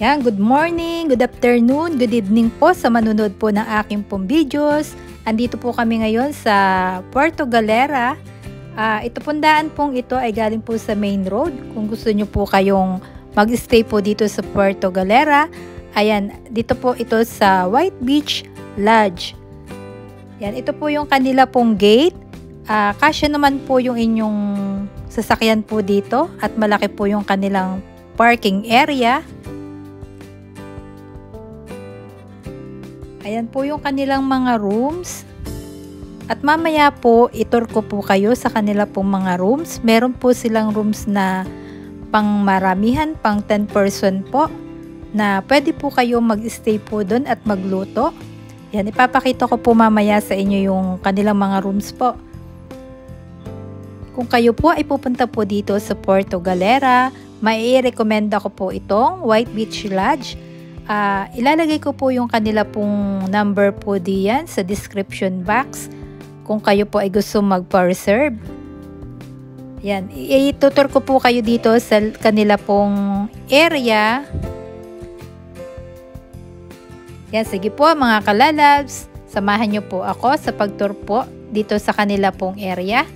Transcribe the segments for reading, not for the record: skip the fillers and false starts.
Yan, good morning, good afternoon, good evening po sa manunod po ng aking pong videos. Andito po kami ngayon sa Puerto Galera. Ito pong daan pong ito ay galing po sa main road. Kung gusto nyo po kayong mag-stay po dito sa Puerto Galera, ayan, dito po ito sa White Beach Lodge. Yan, ito po yung kanila pong gate. Kasya naman po yung inyong sasakyan po dito at malaki po yung kanilang parking area. Ayan po yung kanilang mga rooms. At mamaya po, itur ko po kayo sa kanila pong mga rooms. Meron po silang rooms na pang maramihan, pang 10 person po, na pwede po kayo mag-stay po doon at magluto. Yan, ipapakita ko po mamaya sa inyo yung kanilang mga rooms po. Kung kayo po ay pupunta po dito sa Puerto Galera, mai-recommenda ko po itong White Beach Lodge. Ilalagay ko po yung kanila pong number po diyan sa description box kung kayo po ay gusto magpa-reserve. Yan, itutur ko po kayo dito sa kanila pong area. Yan, sige po mga kalalabs, samahan nyo po ako sa pag-tour po dito sa kanila pong area.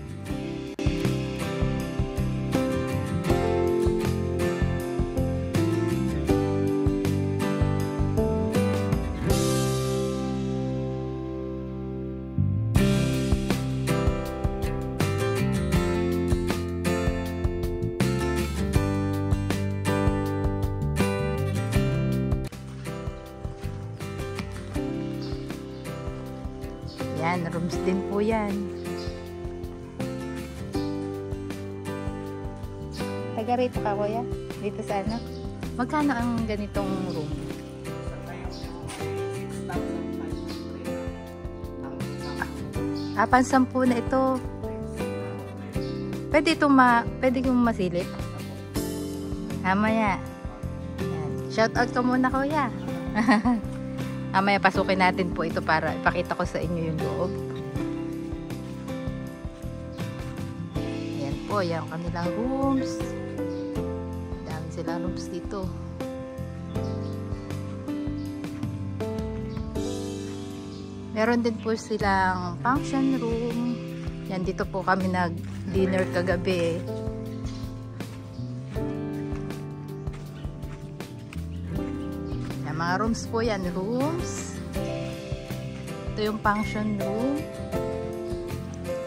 Yan, rooms din po yan. Taga rito ka, kuya? Dito sa ano? Magkano ang ganitong room? Pansampu na ito. Pwede kong masilip? Mamaya. Yan. Shout out ka muna, kuya. Mamaya pasukin natin po ito para ipakita ko sa inyo yung loob. Ayan po, yan kanilang rooms. Dami silang rooms dito. Meron din po silang function room. Yan, dito po kami nag-dinner kagabi. Mga rooms po yan, rooms. Ito yung function room.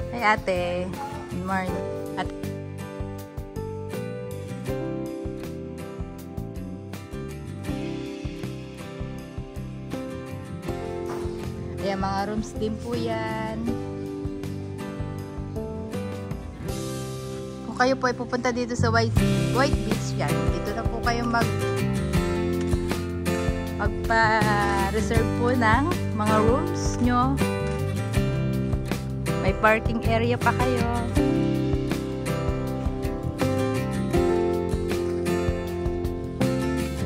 Hey ate, good morning. Ayan, mga rooms din po yan. Kung kayo po ay pupunta dito sa White Beach yan, dito na po kayo magpa-reserve po ng mga rooms nyo. May parking area pa kayo.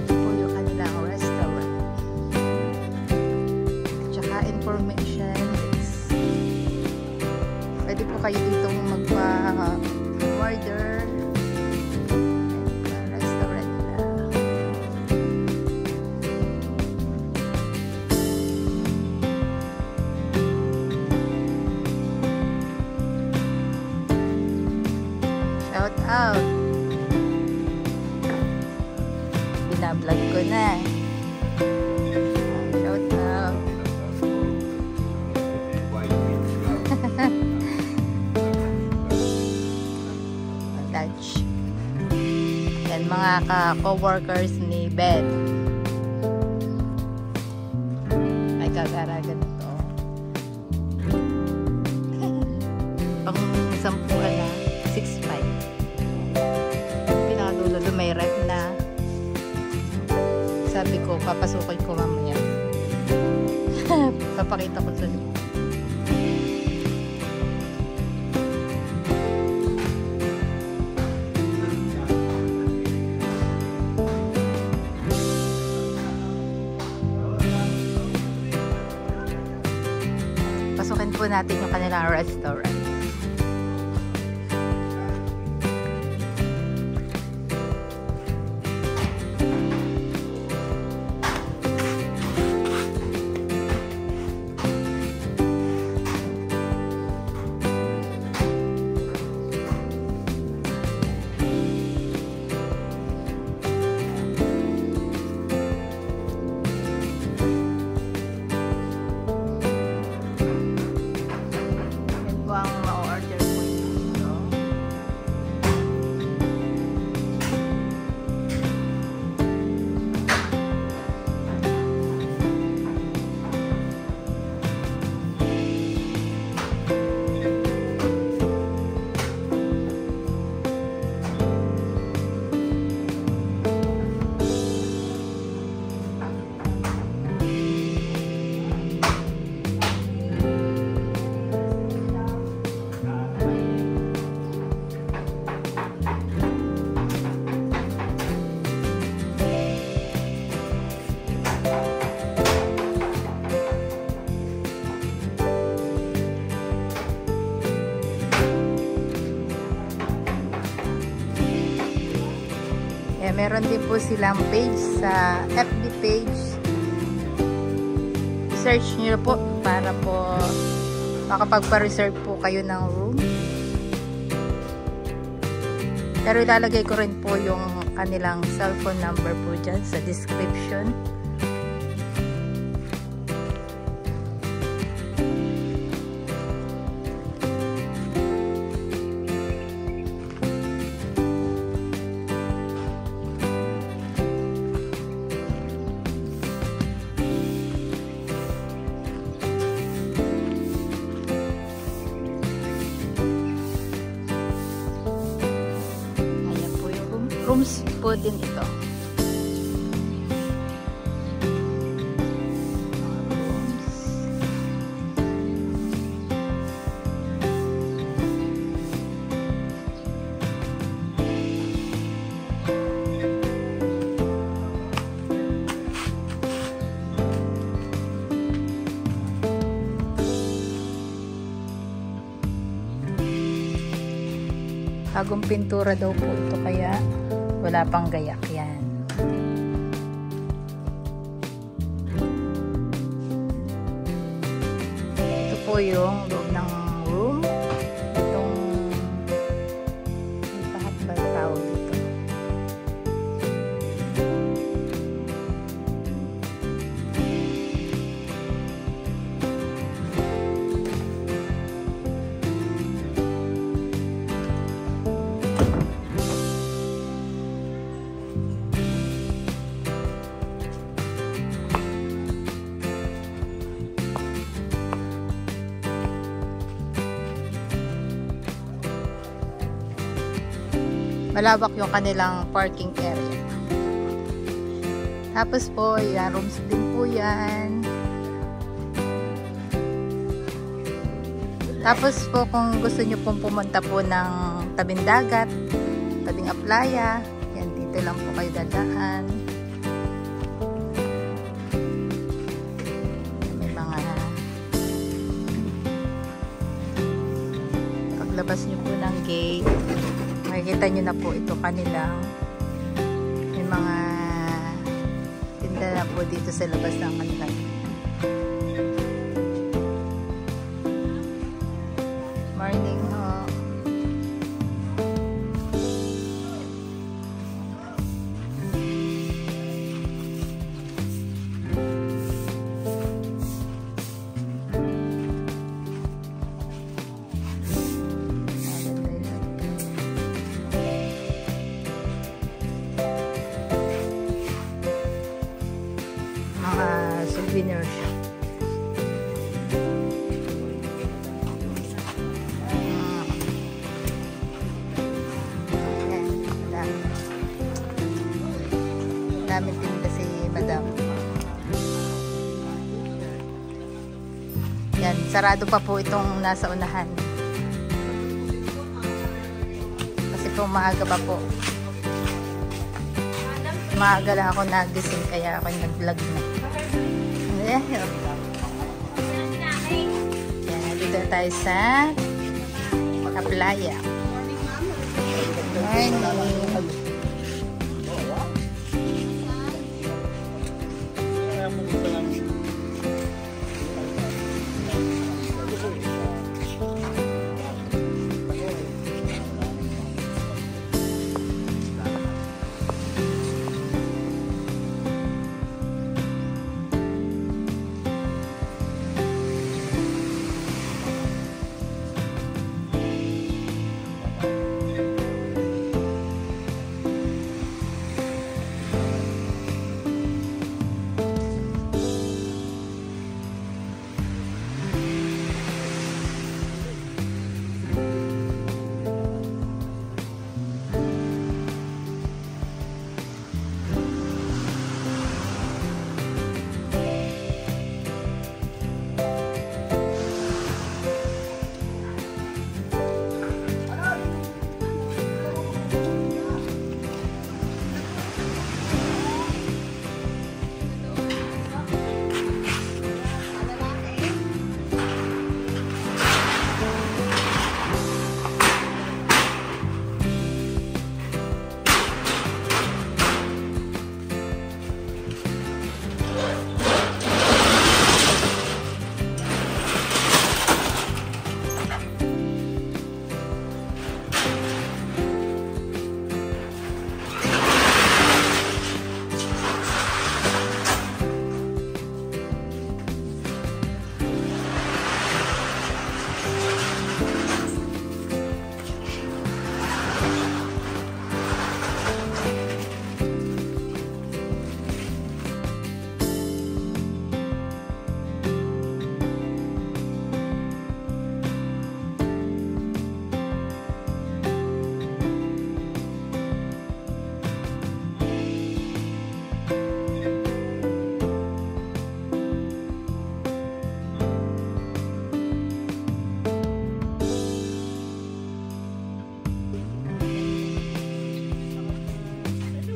Ito po yung kanilang restaurant. Tsaka information. Pwede po kayo ditong magpa-order. Shout out. Binablog ko na. Shout out. Touch. Yan mga ka-coworkers ni Ben. Ay kagaragan ito. Pang 10 na 6'5". Pinakadulo may ref na. Sabi ko, papasukin ko mamaya. Papakita ko sa loob. Pasukin po natin yung kanilang restaurant. Meron din po silang page sa FB page. Search nyo po para po makapagpa-reserve po kayo ng room. Pero ilalagay ko rin po yung kanilang cellphone number po dyan sa description. Rooms po din ito. Bagong pintura daw po ito kaya wala pang gayak yan. Ito po yung loob ng room. Itong ipahat ba tawag dito. Malawak yung kanilang parking area. Tapos po, yan, rooms din po yan. Tapos po, kung gusto nyo pong pumunta po ng tabing dagat, tabing aplaya, yan, dito lang po kayo dadaan. May mga paglabas nyo po ng gate, makikita nyo na po ito kanilang may mga tinda na po dito sa labas ng kanilang. Morning ho. Souvenir shop. Dami din kasi madam. Yan, sarado pa po itong nasa unahan. Kasi po maaga pa po. Maaga lang ako nagising kaya ako nag-vlog na. Yan, dito tayo sa Aplaya. Good morning.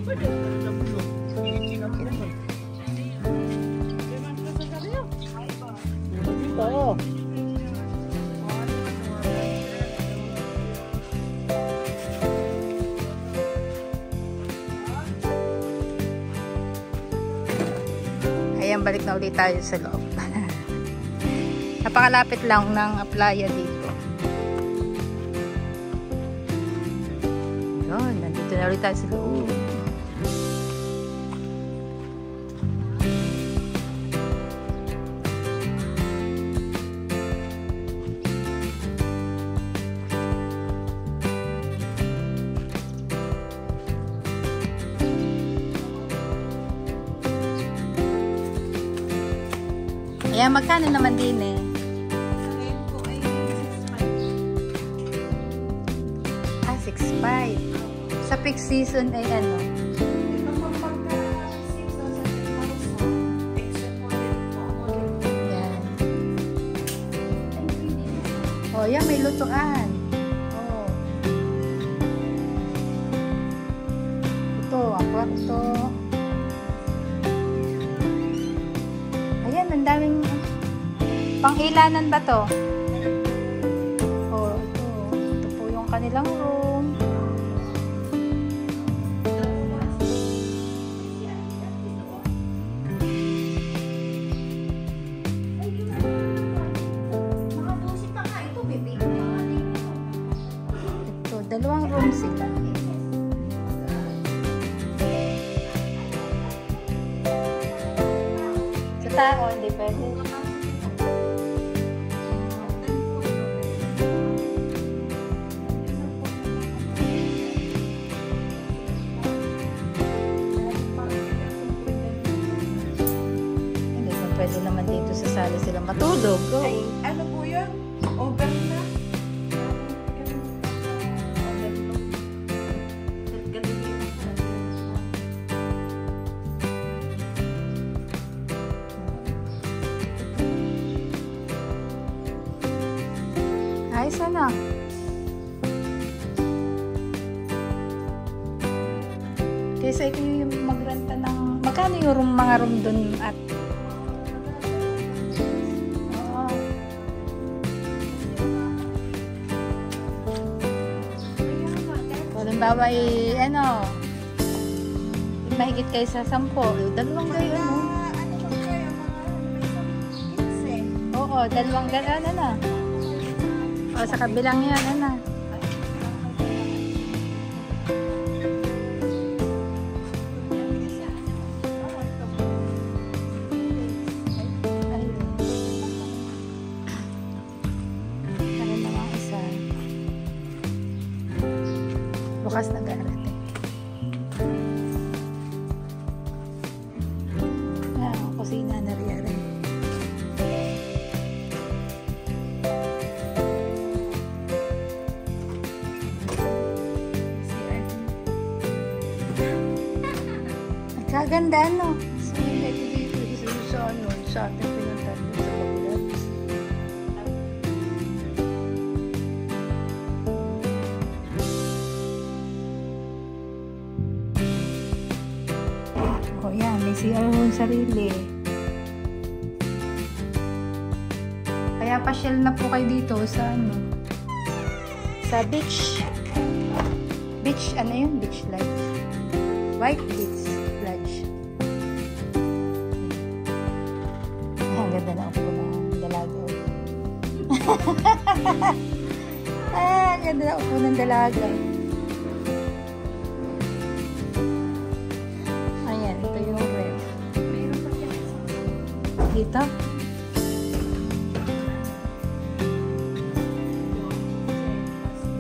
Oo. Ayan, balik na ulit tayo sa loob. Napakalapit lang ng playa dito. Yun, nandito na ulit tayo sa loob. Ayan, magkano naman din eh? Ngayon po ay 6.5. Ah, 6.5. Sa peak season ay ano? Ito po pagka 6,000 extra model po. Yan. Oh, yan, may lutuan. Oh. Ito, ang kwarto. Ayan, ang daming pang-ilanan ba to? Oh, ito. Ito po yung kanilang room. Ito, dalawang room sila. Sa tao, hindi pwede. Hindi pa pwede naman dito sa sala sila matulog. Go. Ay, ano po yun? Over na? Ayos na. Kaysa ikaw yung magrenta ng... Magkano yung room, mga room dun at... Oo. Halimbawa ano... Mahigit kayo sa 10. Dalawang gayo, no? Ano po kayo? Mga Oo, dalawang gayo, ano na. O, sa kabilang yan, ano. Ano naman isa. Bukas na garate. Ang kusina na rin. Kaganda, no? So, hindi dito isa sa ano, sa ating pinuntan sa Bagulat. Oh, yan. May CR yung sarili. Kaya pasyal na po kayo dito sa ano, sa beach. Beach, ano yun? Beach life. White Beach Lodge. Ang ganda na upo ng dalaga. Ang ganda na upo ng dalaga. Ayan, ito yung ref. Dito.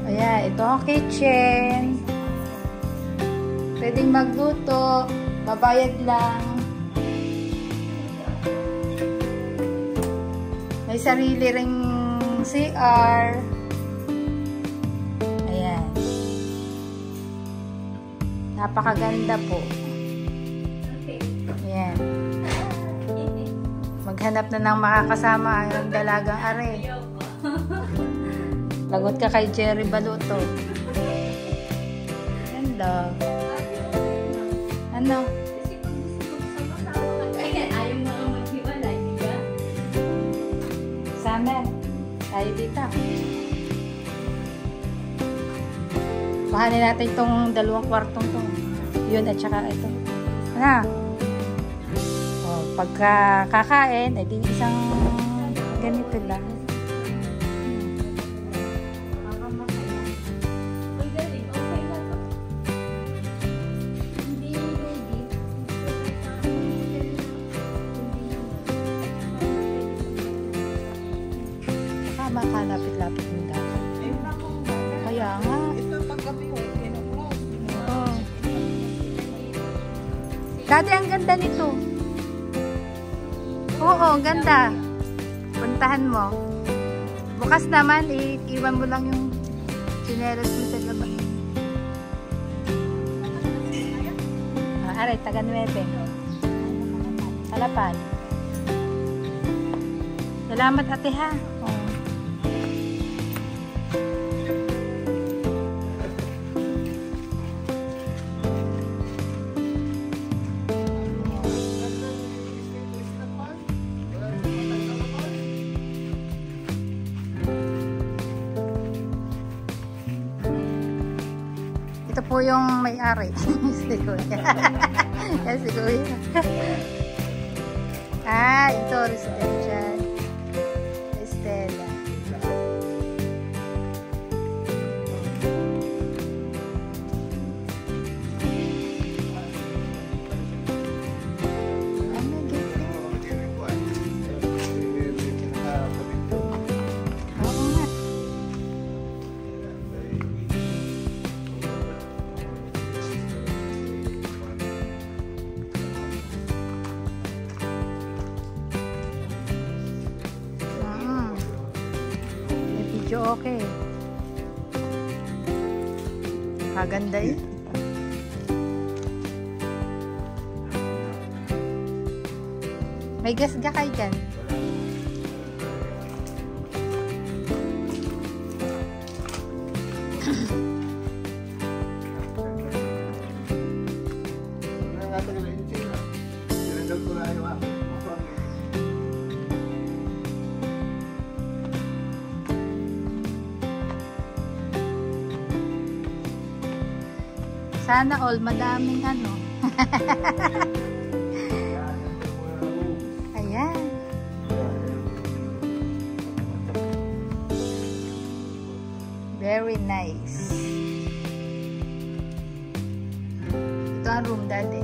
Ayan, ito ang kitchen. Pwedeng magluto, babayad lang. May sarili ring CR. Ayan. Napakaganda po. Ayan. Maghanap na ng makakasama ang dalagang are. Lagot ka kay Jerry Baluto. Ganda. Ano? Kasi kung gusto magsama-sama ka, kaya ayaw mga maghiwalay, di ba? Summer. Tayo dito. Bahanin natin itong 2 kwartong to. Yun at saka ito. Ano? O, pagka kakain, edi isang ganito lang. Ang galing, okay na to. Hindi ready. Baka makalapit-lapit yung dapat. Ayun na po. Kaya nga. Ito paggabi ko, kinuklose. Oo. Dati ang ganda nito. Oo, ang ganda. Puntahan mo. Bukas naman, iwan mo lang yung chinelas mo sa labas. Aray, taga 9. Halapan. Salamat ate ha. Oh. Ito po yung may-ari. Si Kuya. Yan si Kuya. Ito residential. Estela. Oo nga. May video okay. Kaganda eh. May gas ka kayo dyan. Sana all madaming ano. Ayan. Very nice. Ito ang room daddy.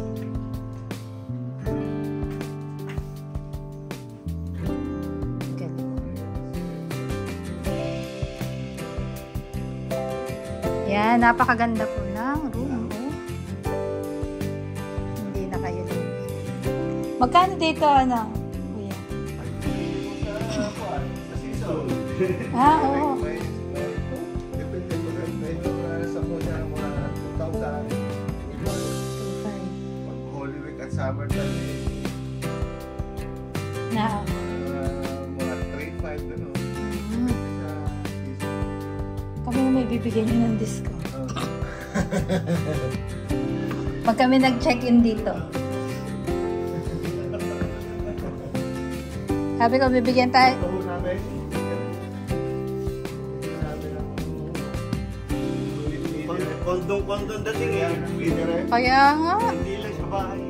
Yan, napakaganda po ng room. Hindi na kayo din. Magkano dito, ano? Kuya? Oo. Depende po rin sa muna mga 2,000. Pag Holy Week at summer time, Na, mga 3,500 gano'n. kami na may bibigyan nyo ng discount. Pag kami nag-check-in dito. Sabi ko, bibigyan tayo. Kondong dating yan. Kaya nga. Hindi lang sa bahay.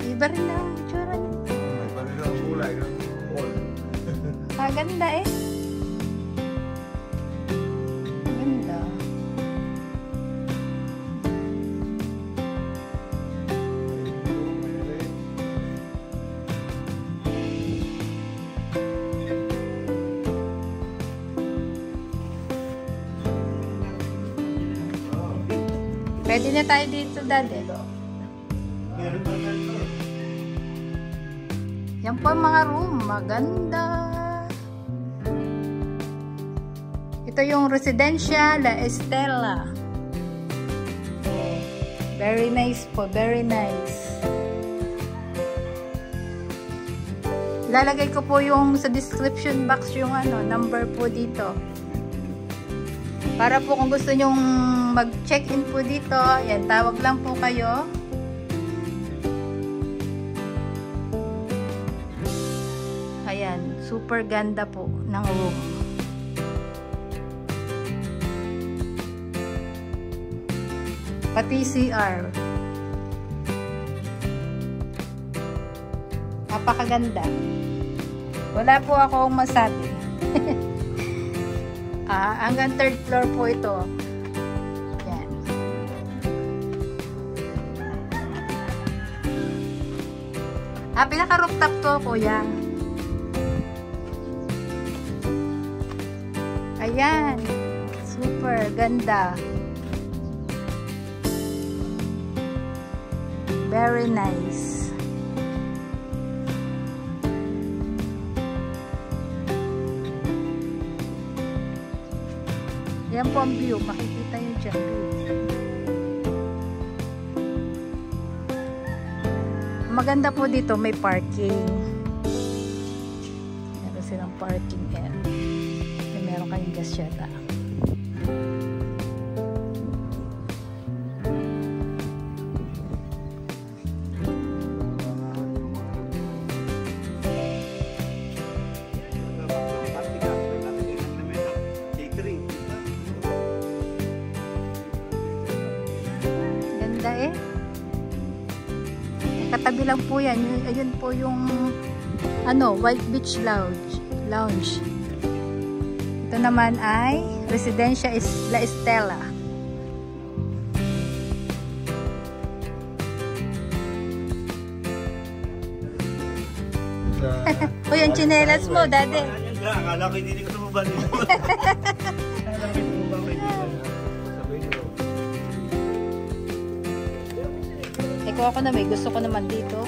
Iba rin na ang itsura niya. May parang ang kulay ng wall. Ganda eh. Ganda. Pwede na tayo dito, daddy. Yan po ang mga room. Maganda. Ito yung Residencia La Estela. Very nice po. Very nice. Lalagay ko po yung sa description box yung ano, number po dito. Para po kung gusto nyong mag-check-in po dito, yan, tawag lang po kayo. Super ganda po ng room. Pati CR. Napakaganda. Wala po akong masabi. Hanggang 3rd floor po ito. Yan. Pinaka-rooftop to, kuya. Ayan. Super ganda. Very nice. Yan po ang view. Makikita nyo dyan. Maganda po dito. May parking. Meron silang parking area. Meron kayong gasyeta. Katabi lang po yan. Ayun po yung White Beach Lounge. Ito naman ay Residencia La Estela. O yung chinelas mo, daddy. Akala ko hindi ko tumubal dito. Ikaw ako na may gusto ko naman dito.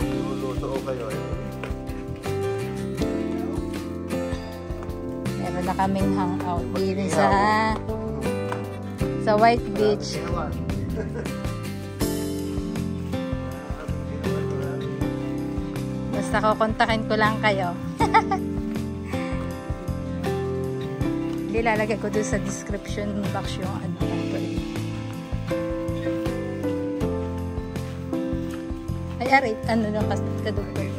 Luluto kayo eh. Meron na kaming hangout dito sa White Beach. Basta kukontakin ko lang kayo. Ilalagay ko doon sa description box yung number. Ay, aray, lang kasi kadugtog.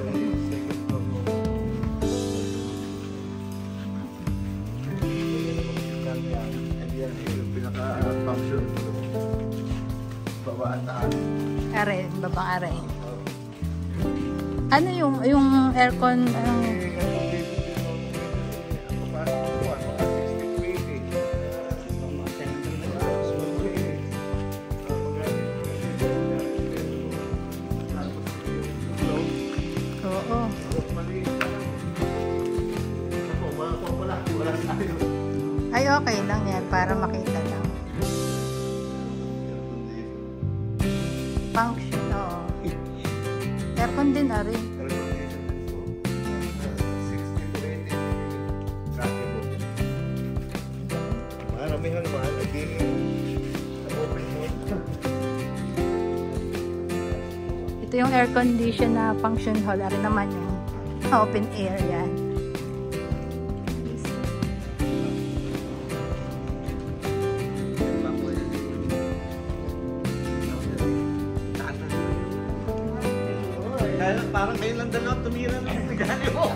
Yung pinaka-function baba at taas. Aray, babang aray. Ano yung aircon? Ay, okay lang yan para makita lang. Function, oo. Aircon din, ari. Maramihan mahal. Ito yung air condition na function hall. Ari naman yung open air yan. Parang kayo lang dalawa tumira ng regalo mo.